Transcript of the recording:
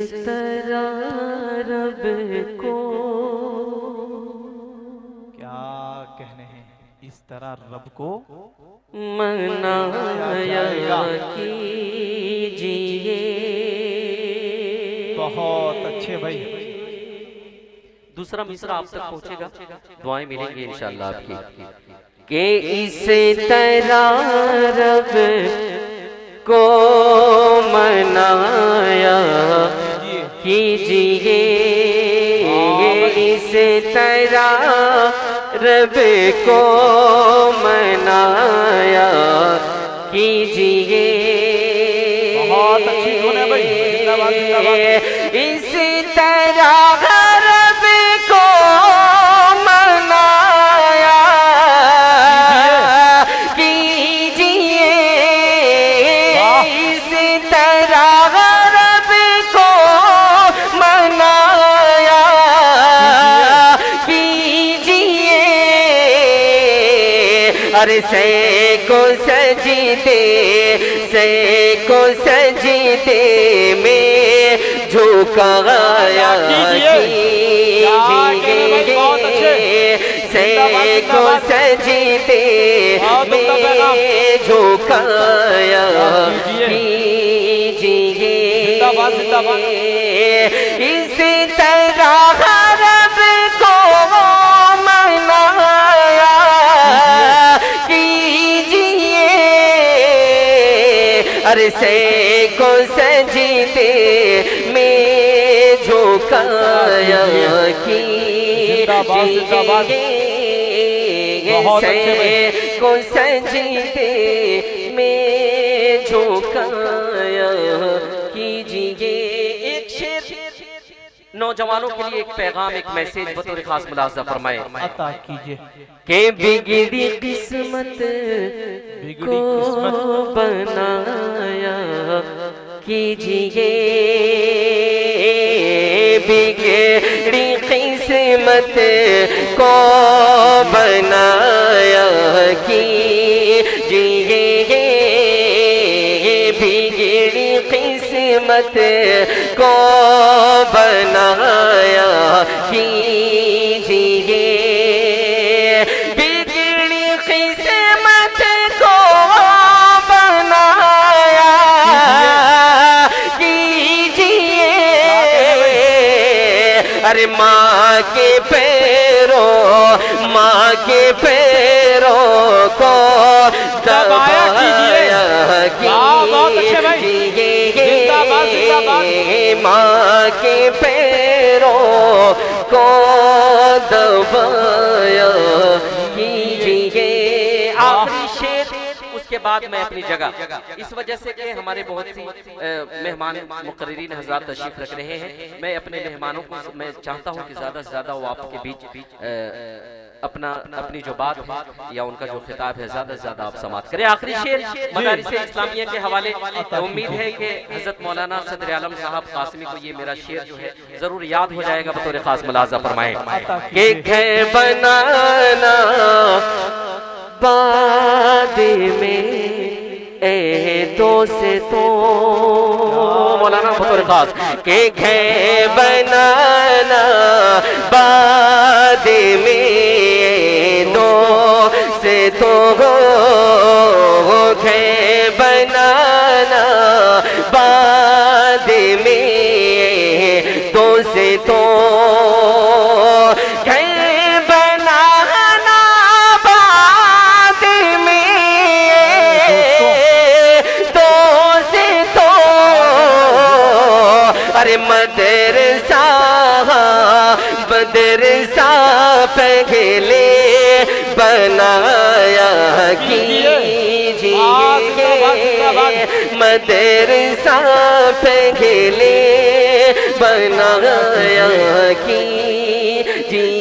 طرح رب کو کیا کہنے ہیں، اس طرح رب کو منایا کیجئے۔ بہت اچھے بھائی، دوسرا مصرع آپ تک پہنچے گا، دعائیں ملیں گی انشاءاللہ آپ کی کہ اس طرح رب کو منایا کیجئے، اس طرح رب کو منایا کیجئے۔ بہت اچھی دھن ہے بھائی، زندہ باد زندہ باد۔ اس طرح رب کو منایا کیجئے، اس طرح رب کو منایا کیجئے۔ ارے سیکو سجدے میں جھکایا کیجئے، سیکو سجدے میں جھکایا کیجئے۔ اس طرح رب کو منایا کیجئے، ارے سیکو سجدے میں جھکایا کیجئے، سیکو سجدے میں جھکایا کیجئے۔ ایک شعر نوجوانوں کے لیے ایک پیغام، ایک میسیج بطور خاص ملاحظہ فرمائے عطا کیجئے کہ بگڑی قسمت کو بنایا کیجئے، بگڑی قسمت کو بنایا کیجئے، بگڑی قسمت کو بنایا کیجئے، بگڑی قسمت کو بنایا کیجئے۔ ارے ماں کے پیروں کو دبایا کیجئے، ماں کے پیروں کو دبایا کیجئے۔ آخری شعر، اس کے بعد میں اپنی جگہ، اس وجہ سے کہ ہمارے بہت سی مہمان مقررین حضرات تشریف رکھ رہے ہیں، میں اپنے مہمانوں کو میں چاہتا ہوں کہ زیادہ سے زیادہ وہ آپ کے بیچ اپنی جو بات ہے یا ان کا جو خطاب ہے زیادہ سے زیادہ آپ سماعت کریں۔ آخری شعر مدارس اسلامیہ کے حوالے، امید ہے کہ حضرت مولانا صدر عالم صاحب قاسمی کو یہ میرا شعر جو ہے ضرور یاد ہو جائے گا، بطور خاص ملاحظہ فرمائیں کہ گھر بنانا بعد میں اے دوستو، مولانا بطور خاص کہ گھر بنانا بعد میں دوستو، گھر بنانا بعد میں دوستو، ارے مدرسہ پہلے بنایا کیجئے، مدرسہ پہلے بنایا کیجئے۔